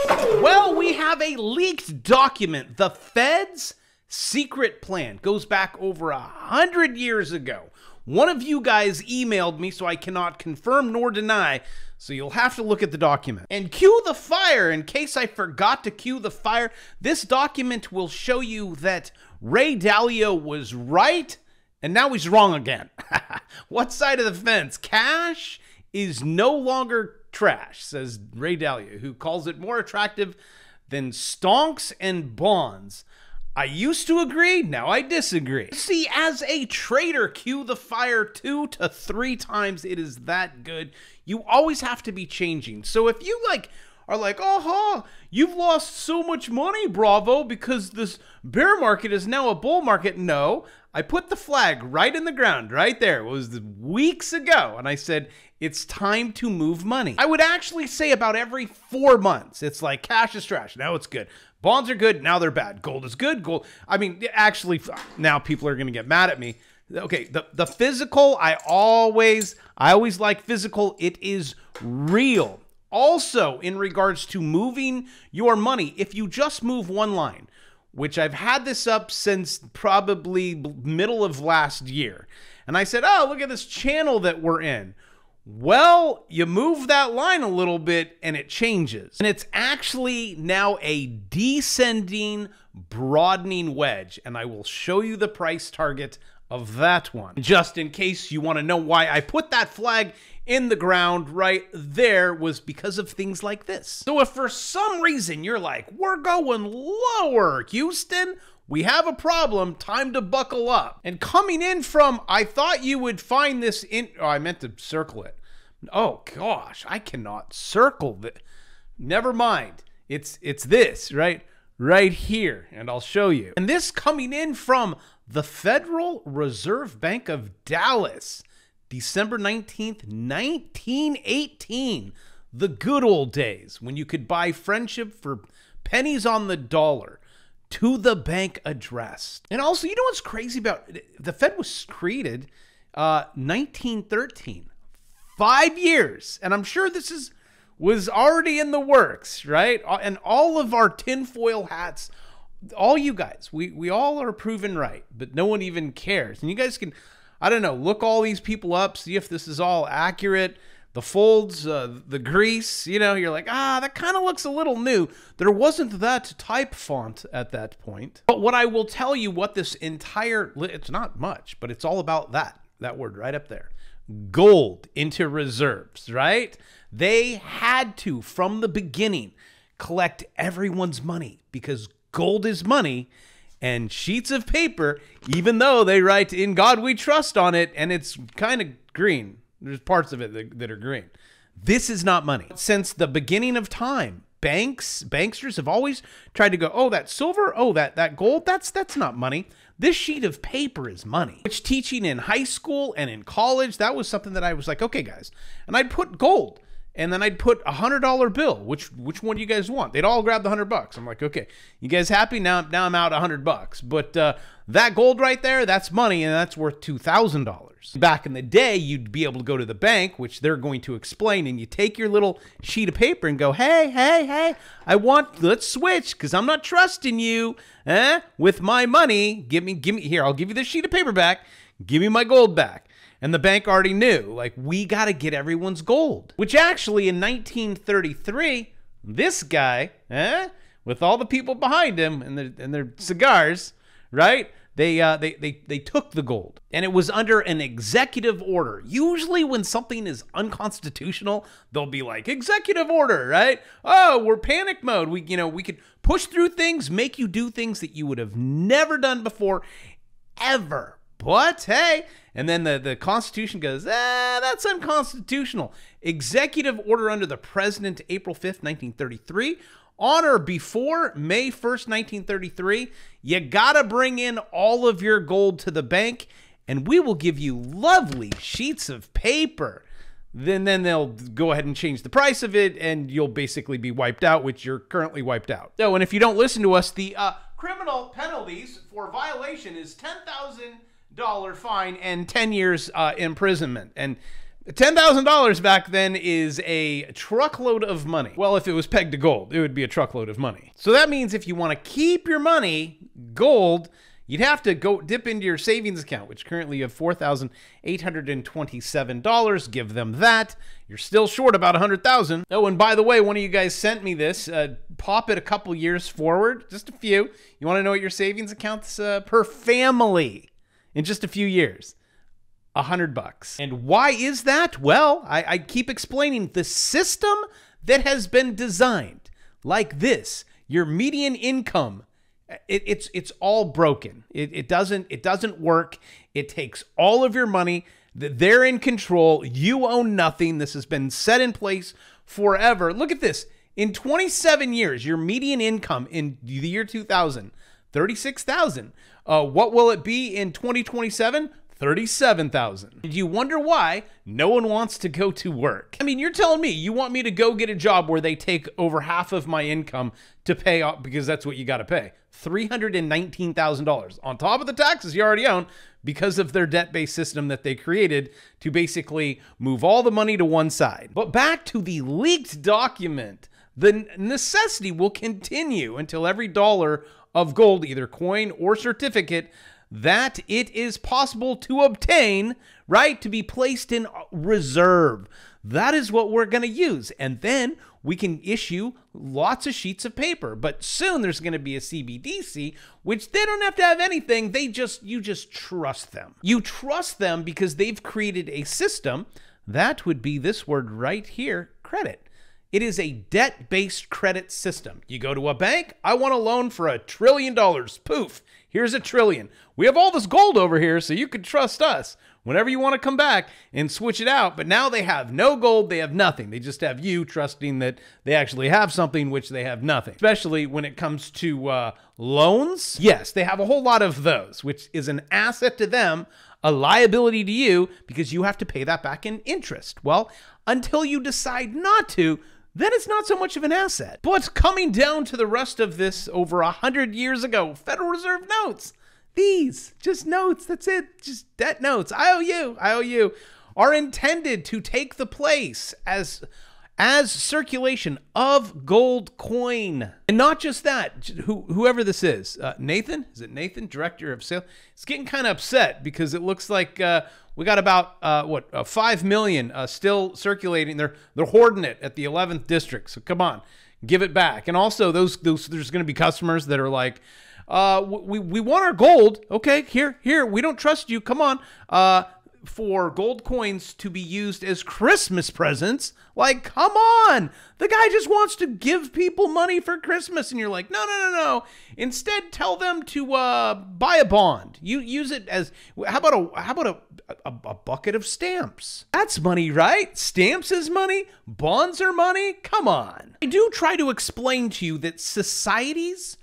Well, we have a leaked document. The Fed's secret plan goes back over 100 years ago. One of you guys emailed me, so I cannot confirm nor deny, so you'll have to look at the document. And cue the fire, in case I forgot to cue the fire. This document will show you that Ray Dalio was right, and now he's wrong again. What side of the fence? Cash is no longer trash, says Ray Dalio, who calls it more attractive than stonks and bonds. I used to agree, now I disagree. See, as a trader, cue the fire 2 to 3 times. It is that good. You always have to be changing. So if you are like, oh, you've lost so much money, Bravo, because this bear market is now a bull market. No, I put the flag right in the ground, right there. It was weeks ago, and I said, it's time to move money. I would actually say about every 4 months, it's like cash is trash, now it's good. Bonds are good, now they're bad. Gold is good, gold. I mean, actually, now people are gonna get mad at me. Okay, the physical, I always like physical. It is real. Also, in regards to moving your money, if you just move one line, which I've had this up since probably middle of last year, and I said, oh, look at this channel that we're in. Well, you move that line a little bit and it changes. And it's actually now a descending, broadening wedge. And I will show you the price target of that one, just in case you want to know why I put that flag in the ground right there, was because of things like this. So if for some reason you're like, we're going lower, Houston, we have a problem, time to buckle up. And coming in from, I thought you would find this in, oh, I meant to circle it. Oh gosh, I cannot circle it. Never mind. It's this, right here, and I'll show you. And this coming in from the Federal Reserve Bank of Dallas, December 19th, 1918. The good old days when you could buy friendship for pennies on the dollar. To the bank address. And also, you know what's crazy about it? The Fed was created 1913. 5 years. And I'm sure this was already in the works, right? And all of our tinfoil hats, all you guys, we all are proven right, but no one even cares. And you guys can, I don't know, look all these people up, see if this is all accurate. The folds, the grease, you know, you're like, that kind of looks a little new. There wasn't that type font at that point. But what I will tell you, what this entire, it's not much, but it's all about that word right up there. Gold into reserves, right? They had to, from the beginning, collect everyone's money because gold is money, and sheets of paper, even though they write "In God We Trust" on it, and it's kind of green. There's parts of it that are green. This is not money. Since the beginning of time, banksters have always tried to go, oh, that silver, oh, that gold, that's not money. This sheet of paper is money. Which teaching in high school and in college, that was something that I was like, okay, guys. And I'd put gold, and then I'd put $100 bill. Which one do you guys want? They'd all grab the $100. I'm like, okay, you guys happy? Now I'm out $100. But that gold right there, that's money, and that's worth $2,000. Back in the day, you'd be able to go to the bank, which they're going to explain, and you take your little sheet of paper and go, hey, let's switch, because I'm not trusting you with my money. Give me, here, I'll give you this sheet of paper back. Give me my gold back. And the bank already knew, like, we got to get everyone's gold. Which actually, in 1933, this guy, with all the people behind him and their cigars, right? They took the gold, and it was under an executive order. Usually when something is unconstitutional, they'll be like, executive order, right? Oh, we're panic mode. We could push through things, make you do things that you would have never done before, ever. But hey, and then the Constitution goes, that's unconstitutional. Executive order under the president, April 5th, 1933. On or before May 1st, 1933, you gotta bring in all of your gold to the bank, and we will give you lovely sheets of paper. Then they'll go ahead and change the price of it, and you'll basically be wiped out, which you're currently wiped out. So, and if you don't listen to us, the criminal penalties for violation is $10,000 fine and 10 years imprisonment. And $10,000 back then is a truckload of money. Well, if it was pegged to gold, it would be a truckload of money. So that means if you want to keep your money gold, you'd have to go dip into your savings account, which currently you have $4,827. Give them that. You're still short about $100,000. Oh, and by the way, one of you guys sent me this. Pop it a couple years forward, just a few. You want to know what your savings account's per family in just a few years? $100. And why is that? Well, I keep explaining the system that has been designed like this. Your median income, it's all broken. It doesn't work. It takes all of your money. They're in control. You own nothing. This has been set in place forever. Look at this. In 27 years, your median income in the year 2000, $36,000. What will it be in 2027? $37,000. And you wonder why no one wants to go to work. I mean, you're telling me you want me to go get a job where they take over half of my income to pay off, because that's what you got to pay. $319,000 on top of the taxes you already own because of their debt-based system that they created to basically move all the money to one side. But back to the leaked document, the necessity will continue until every dollar of gold, either coin or certificate, that it is possible to obtain, right, to be placed in reserve. That is what we're going to use. And then we can issue lots of sheets of paper. But soon there's going to be a CBDC, which they don't have to have anything. You just trust them. You trust them because they've created a system. That would be this word right here, credit. It is a debt-based credit system. You go to a bank, I want a loan for $1 trillion. Poof, here's $1 trillion. We have all this gold over here, so you can trust us whenever you want to come back and switch it out. But now they have no gold, they have nothing. They just have you trusting that they actually have something, which they have nothing. Especially when it comes to loans. Yes, they have a whole lot of those, which is an asset to them, a liability to you, because you have to pay that back in interest. Well, until you decide not to, then it's not so much of an asset. But coming down to the rest of this over 100 years ago, Federal Reserve notes, these, just notes, that's it, just debt notes, I owe you, are intended to take the place as circulation of gold coin. And not just that, whoever this is, Nathan, is it Nathan, Director of Sales? It's getting kind of upset because it looks like we got about 5 million still circulating. They're hoarding it at the 11th district. So come on, give it back. And also there's going to be customers that are like, we want our gold. Okay, here, we don't trust you. Come on. For gold coins to be used as Christmas presents. Like, come on. The guy just wants to give people money for Christmas. And you're like, no. Instead, tell them to buy a bond. You use it as, how about a bucket of stamps? That's money, right? Stamps is money. Bonds are money. Come on. I do try to explain to you that societies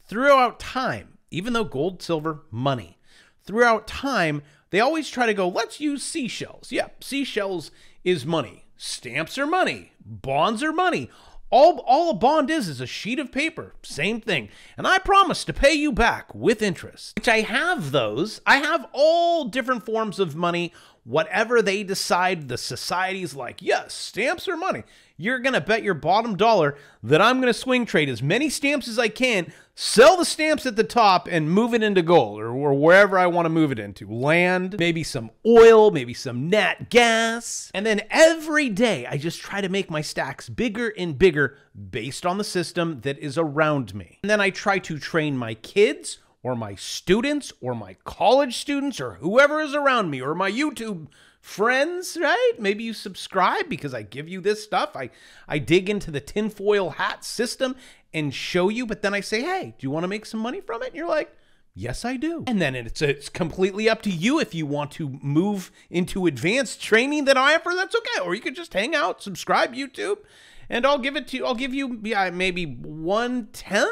throughout time, even though gold, silver, money, throughout time, they always try to go, let's use seashells. Yeah, seashells is money. Stamps are money. Bonds are money. All a bond is a sheet of paper. Same thing. And I promise to pay you back with interest. Which I have those. I have all different forms of money. Whatever they decide, the society's like, yes, stamps are money. You're going to bet your bottom dollar that I'm going to swing trade as many stamps as I can, sell the stamps at the top, and move it into gold or wherever I want to move it into. Land, maybe some oil, maybe some nat gas. And then every day, I just try to make my stacks bigger and bigger based on the system that is around me. And then I try to train my kids or my students or my college students or whoever is around me or my YouTube friends, right? Maybe you subscribe because I give you this stuff. I dig into the tinfoil hat system and show you, but then I say, hey, do you want to make some money from it? And you're like, yes, I do. And then it's completely up to you if you want to move into advanced training that I offer, that's okay. Or you could just hang out, subscribe YouTube, and I'll give you maybe 1/10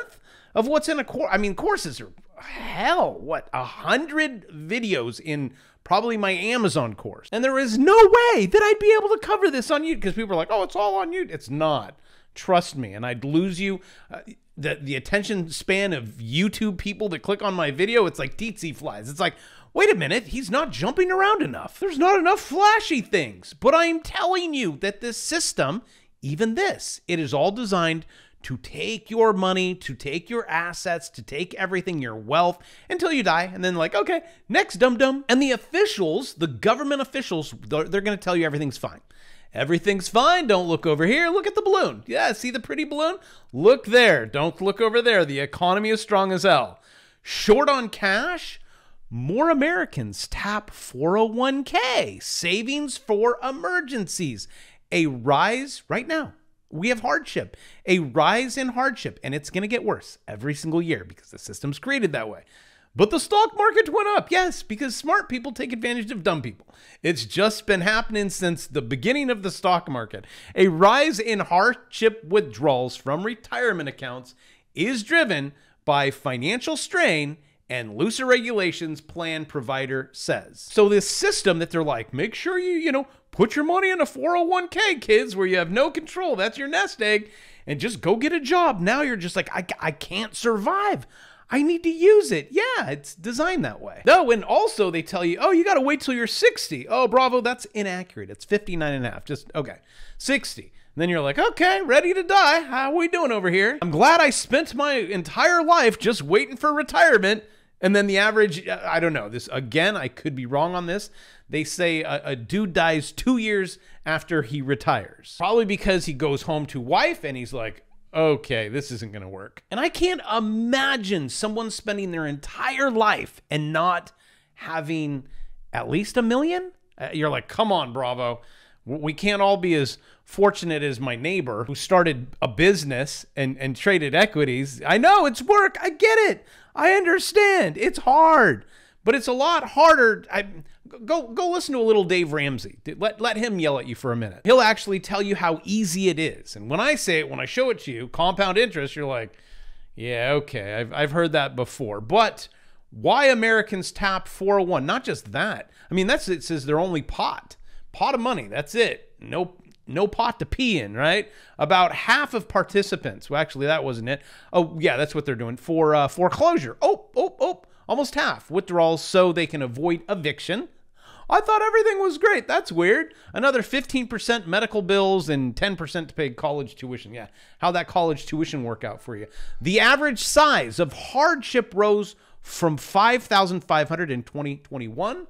of what's in a course. I mean, courses are hell, what, 100 videos in probably my Amazon course. And there is no way that I'd be able to cover this on YouTube because people are like, oh, it's all on YouTube. It's not. Trust me. And I'd lose you. The attention span of YouTube people that click on my video, it's like tsetse flies. It's like, wait a minute, he's not jumping around enough. There's not enough flashy things. But I'm telling you that this system, even this, it is all designed to take your money, to take your assets, to take everything, your wealth, until you die. And then like, okay, next dum-dum. And the officials, the government officials, they're going to tell you everything's fine. Everything's fine. Don't look over here. Look at the balloon. Yeah, see the pretty balloon? Look there. Don't look over there. The economy is strong as hell. Short on cash? More Americans tap 401k, savings for emergencies. A rise right now. We have hardship, a rise in hardship, and it's going to get worse every single year because the system's created that way. But the stock market went up, yes, because smart people take advantage of dumb people. It's just been happening since the beginning of the stock market. A rise in hardship withdrawals from retirement accounts is driven by financial strain and looser regulations, plan provider says. So this system that they're like, make sure you put your money in a 401k, kids, where you have no control. That's your nest egg. And just go get a job. Now you're just like, I can't survive. I need to use it. Yeah, it's designed that way. No, and also they tell you, oh, you got to wait till you're 60. Oh, bravo, that's inaccurate. It's 59 and a half. Just, okay, 60. And then you're like, okay, ready to die. How are we doing over here? I'm glad I spent my entire life just waiting for retirement. And then the average, I don't know, this again, I could be wrong on this. They say a dude dies 2 years after he retires. Probably because he goes home to wife and he's like, okay, this isn't going to work. And I can't imagine someone spending their entire life and not having at least $1 million. You're like, come on, bravo. We can't all be as fortunate as my neighbor who started a business and traded equities. I know it's work. I get it. I understand. It's hard, but it's a lot harder. Go listen to a little Dave Ramsey. Let him yell at you for a minute. He'll actually tell you how easy it is. And when I say it, when I show it to you, compound interest, you're like, yeah, okay, I've heard that before. But why Americans tap 401? Not just that. I mean, it says their only pot of money. That's it. No pot to pee in, right? About half of participants. Well, actually, that wasn't it. Oh, yeah, that's what they're doing for foreclosure. Oh, almost half withdrawals so they can avoid eviction. I thought everything was great. That's weird. Another 15% medical bills and 10% to pay college tuition. Yeah, how'd that college tuition work out for you? The average size of hardship rose from 5,500 in 2021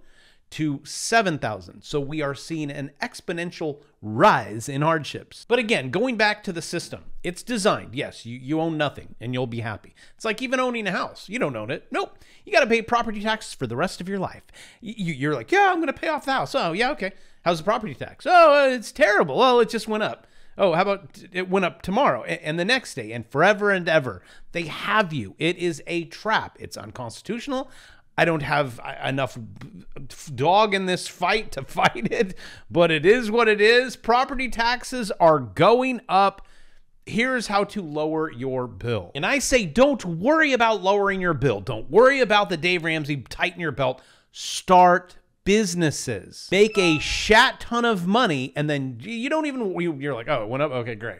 to 7,000. So we are seeing an exponential rise in hardships. But again, going back to the system, it's designed. Yes, you own nothing and you'll be happy. It's like even owning a house. You don't own it. Nope. You got to pay property taxes for the rest of your life. You're like, yeah, I'm going to pay off the house. Oh, yeah, okay. How's the property tax? Oh, it's terrible. Oh, it just went up. Oh, how about it went up tomorrow and the next day and forever and ever? They have you. It is a trap. It's unconstitutional. I don't have enough dog in this fight to fight it, but it is what it is. Property taxes are going up. Here's how to lower your bill. And I say, don't worry about lowering your bill. Don't worry about the Dave Ramsey tighten your belt. Start businesses. Make a shat ton of money, and then you don't even, you're like, oh, it went up? Okay, great.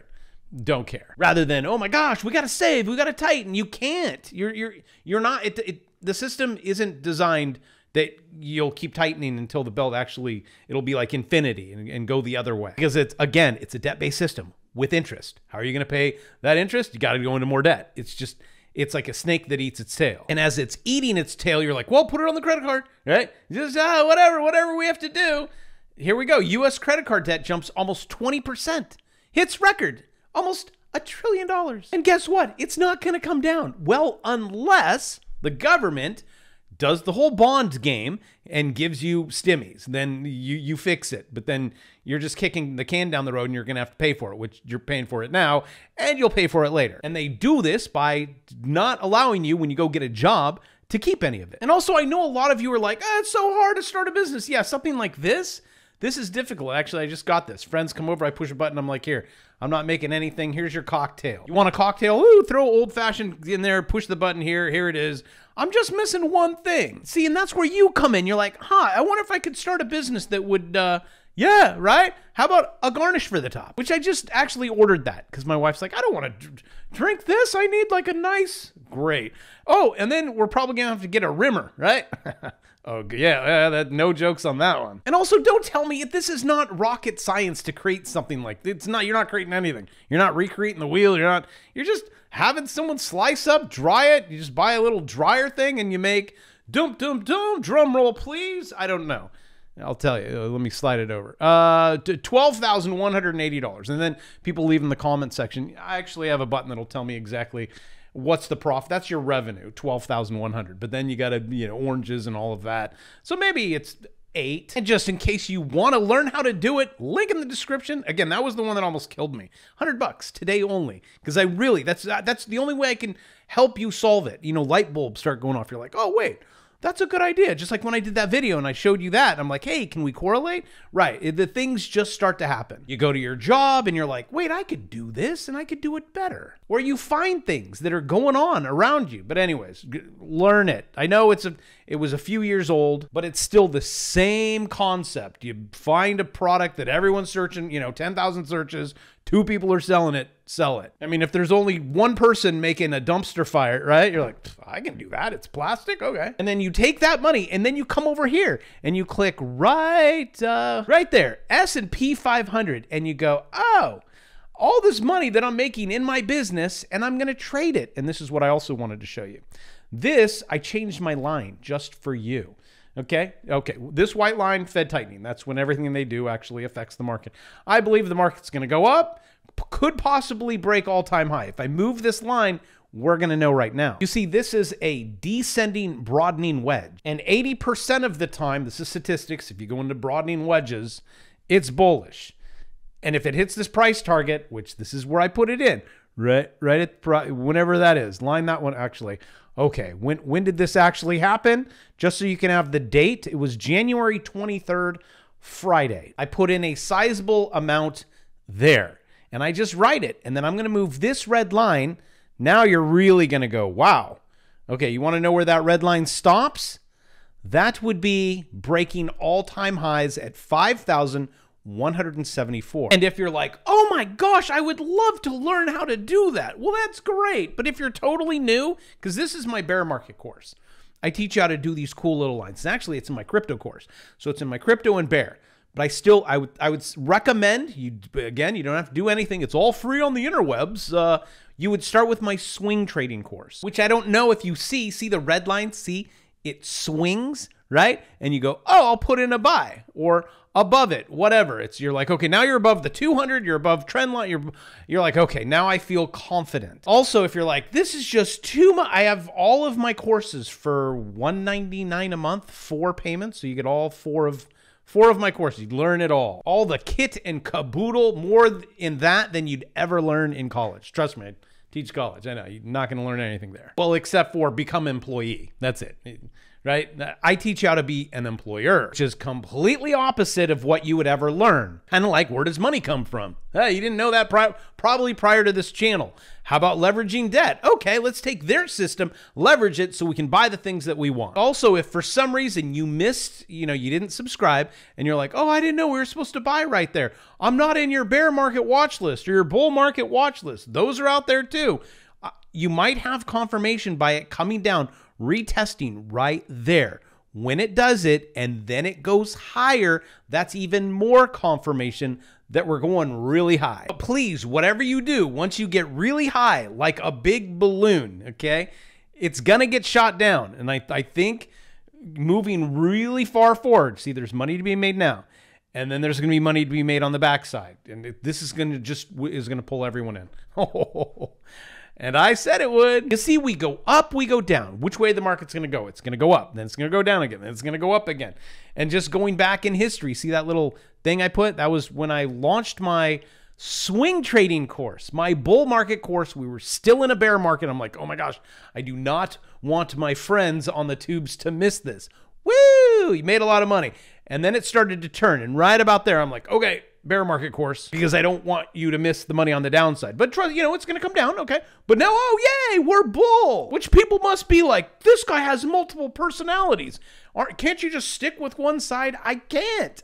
Don't care. Rather than, oh my gosh, we got to save, we got to tighten. You can't. You're not, the system isn't designed that you'll keep tightening until the belt actually, it'll be like infinity and go the other way. Because it's a debt-based system with interest. How are you going to pay that interest? You got to go into more debt. It's like a snake that eats its tail. And as it's eating its tail, you're like, well, put it on the credit card, right? Just, whatever we have to do. Here we go. U.S. credit card debt jumps almost 20%. Hits record, almost $1 trillion. And guess what? It's not going to come down. Well, unless the government does the whole bond game and gives you stimmies. Then you fix it. But then you're just kicking the can down the road and you're going to have to pay for it, which you're paying for it now and you'll pay for it later. And they do this by not allowing you, when you go get a job, to keep any of it. And also, I know a lot of you are like, it's so hard to start a business. Yeah, something like this is difficult. Actually, I just got this. Friends come over, I push a button, I'm like, here, I'm not making anything. Here's your cocktail. You want a cocktail? Ooh, throw old fashioned in there, push the button here. Here it is. I'm just missing one thing. See, and that's where you come in. You're like, I wonder if I could start a business that would, yeah, right? How about a garnish for the top? Which I just actually ordered that because my wife's like, I don't want to drink this. I need like a nice great. Oh, and then we're probably going to have to get a rimmer, right? Oh, yeah, no jokes on that one. And also, don't tell me this is not rocket science to create something like this. It's not. You're not creating anything. You're not recreating the wheel. You're just having someone slice up, dry it. You just buy a little dryer thing and you make dum dum dum. Drum roll, please. I don't know. I'll tell you. Let me slide it over. $12,180. And then people leave in the comment section. I actually have a button that'll tell me exactly what's the profit. That's your revenue, 12,100. But then you got to, oranges and all of that. So maybe it's 8. And just in case you want to learn how to do it, link in the description. Again, that was the one that almost killed me. $100 today only. Because that's the only way I can help you solve it. Light bulbs start going off. You're like, oh, wait. That's a good idea. Just like when I did that video and I showed you that, I'm like, hey, can we correlate? Right. The things just start to happen. You go to your job and you're like, wait, I could do this and I could do it better. Or you find things that are going on around you. But anyways, learn it. I know it was a few years old, but it's still the same concept. You find a product that everyone's searching, 10,000 searches, 2 people are selling it, sell it. I mean, if there's only one person making a dumpster fire, right? You're like, I can do that. It's plastic. Okay. And then you take that money and then you come over here and you click right there, S&P 500, and you go, oh, all this money that I'm making in my business, and I'm going to trade it. And this is what I also wanted to show you. I changed my line just for you. Okay. This white line, Fed tightening. That's when everything they do actually affects the market. I believe the market's going to go up, could possibly break all-time high. If I move this line, we're going to know right now. You see, this is a descending broadening wedge. And 80% of the time, this is statistics, if you go into broadening wedges, it's bullish. And if it hits this price target, which this is where I put it in, right at whenever that is, line that one actually. Okay, when did this actually happen? Just so you can have the date, it was January 23rd, Friday. I put in a sizable amount there, and I just write it, and then I'm going to move this red line. Now you're really going to go, wow. Okay, you want to know where that red line stops? That would be breaking all-time highs at 5,174. And if you're like, oh my gosh, I would love to learn how to do that. Well, that's great. But if you're totally new, because this is my bear market course, I teach you how to do these cool little lines. And actually, it's in my crypto course. So it's in my crypto and bear. But I would recommend, you don't have to do anything. It's all free on the interwebs. You would start with my swing trading course, which I don't know if you see the red line, see it swings, right? And you go, oh, I'll put in a buy or above it, whatever. You're like, okay, now you're above the 200, you're above trend line. You're like, okay, now I feel confident. Also, if you're like, this is just too much, I have all of my courses for $199 a month, 4 payments. So you get all four of my courses. You learn it all the kit and caboodle, more in that than you'd ever learn in college. Trust me, I teach college. I know you're not going to learn anything there. Well, except for become employee. That's it. Right? I teach you how to be an employer, which is completely opposite of what you would ever learn. Kind of like, where does money come from? Hey, you didn't know that probably prior to this channel. How about leveraging debt? Okay, let's take their system, leverage it so we can buy the things that we want. Also, if for some reason you missed, you didn't subscribe and you're like, oh, I didn't know we were supposed to buy right there. I'm not in your bear market watch list or your bull market watch list. Those are out there too. You might have confirmation by it coming down, retesting right there. When it does it and then it goes higher, that's even more confirmation that we're going really high. But please, whatever you do, once you get really high, like a big balloon, okay, it's going to get shot down. And I think moving really far forward, see, there's money to be made now. And then there's going to be money to be made on the backside. And this is going to pull everyone in. And I said it would. You see, we go up, we go down. Which way the market's going to go? It's going to go up, then it's going to go down again, then it's going to go up again. And just going back in history, see that little thing I put? That was when I launched my swing trading course, my bull market course. We were still in a bear market. I'm like, oh my gosh, I do not want my friends on the tubes to miss this. Woo! You made a lot of money. And then it started to turn. And right about there, I'm like, okay, bear market course because I don't want you to miss the money on the downside. But trust, it's going to come down, okay? But now, oh yay, we're bull. Which people must be like, this guy has multiple personalities. Can't you just stick with one side? I can't.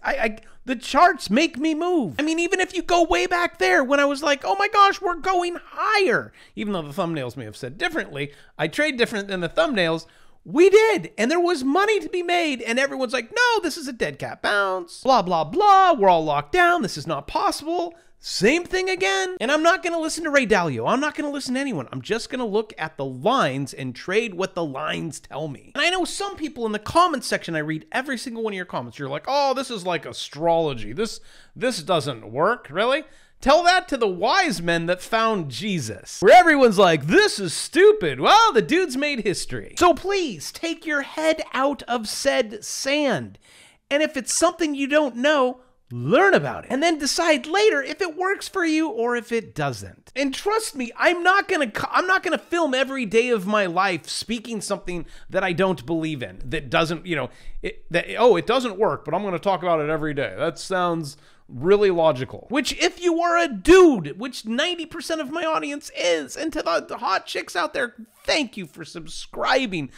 The charts make me move. I mean, even if you go way back there when I was like, oh my gosh, we're going higher. Even though the thumbnails may have said differently, I trade different than the thumbnails. We did, and there was money to be made, and everyone's like, no, this is a dead cat bounce, blah, blah, blah, we're all locked down, this is not possible. Same thing again. And I'm not going to listen to Ray Dalio. I'm not going to listen to anyone. I'm just going to look at the lines and trade what the lines tell me. And I know some people in the comments section, I read every single one of your comments. You're like, oh, this is like astrology. This doesn't work, really? Tell that to the wise men that found Jesus, where everyone's like, this is stupid. Well, the dude's made history. So please take your head out of said sand. And if it's something you don't know, learn about it and then decide later if it works for you or if it doesn't. And trust me, I'm not gonna film every day of my life speaking something that I don't believe in, that doesn't, it doesn't work, but I'm gonna talk about it every day. That sounds really logical. Which, if you are a dude, which 90% of my audience is, and to the hot chicks out there, thank you for subscribing.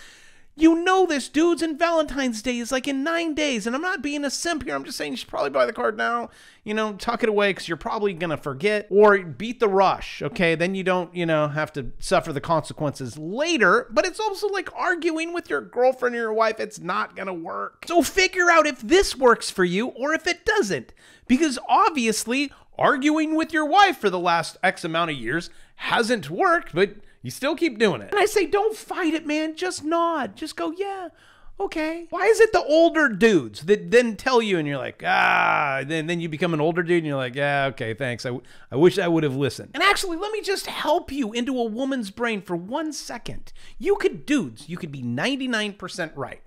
You know this, dudes, and Valentine's Day is like in 9 days, and I'm not being a simp here. I'm just saying you should probably buy the card now, tuck it away because you're probably going to forget, or beat the rush, okay? Then you don't, have to suffer the consequences later, but it's also like arguing with your girlfriend or your wife. It's not going to work. So figure out if this works for you or if it doesn't, because obviously arguing with your wife for the last X amount of years hasn't worked, but you still keep doing it. And I say, don't fight it, man. Just nod. Just go, yeah, okay. Why is it the older dudes that then tell you and you're like, then you become an older dude and you're like, yeah, okay, thanks. I wish I would have listened. And actually, let me just help you into a woman's brain for 1 second. You could be 99% right.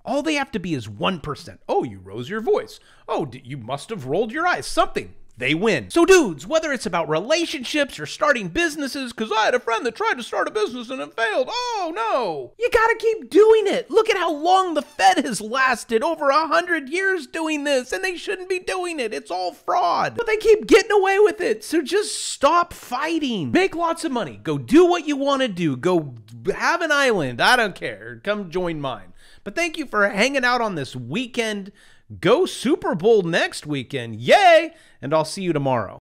All they have to be is 1%. Oh, you rose your voice. Oh, you must have rolled your eyes. Something. They win. So dudes, whether it's about relationships or starting businesses, because I had a friend that tried to start a business and it failed. Oh no. You gotta keep doing it. Look at how long the Fed has lasted, over 100 years doing this, and they shouldn't be doing it. It's all fraud. But they keep getting away with it. So just stop fighting. Make lots of money. Go do what you want to do. Go have an island. I don't care. Come join mine. But thank you for hanging out on this weekend. Go Super Bowl next weekend. Yay! And I'll see you tomorrow.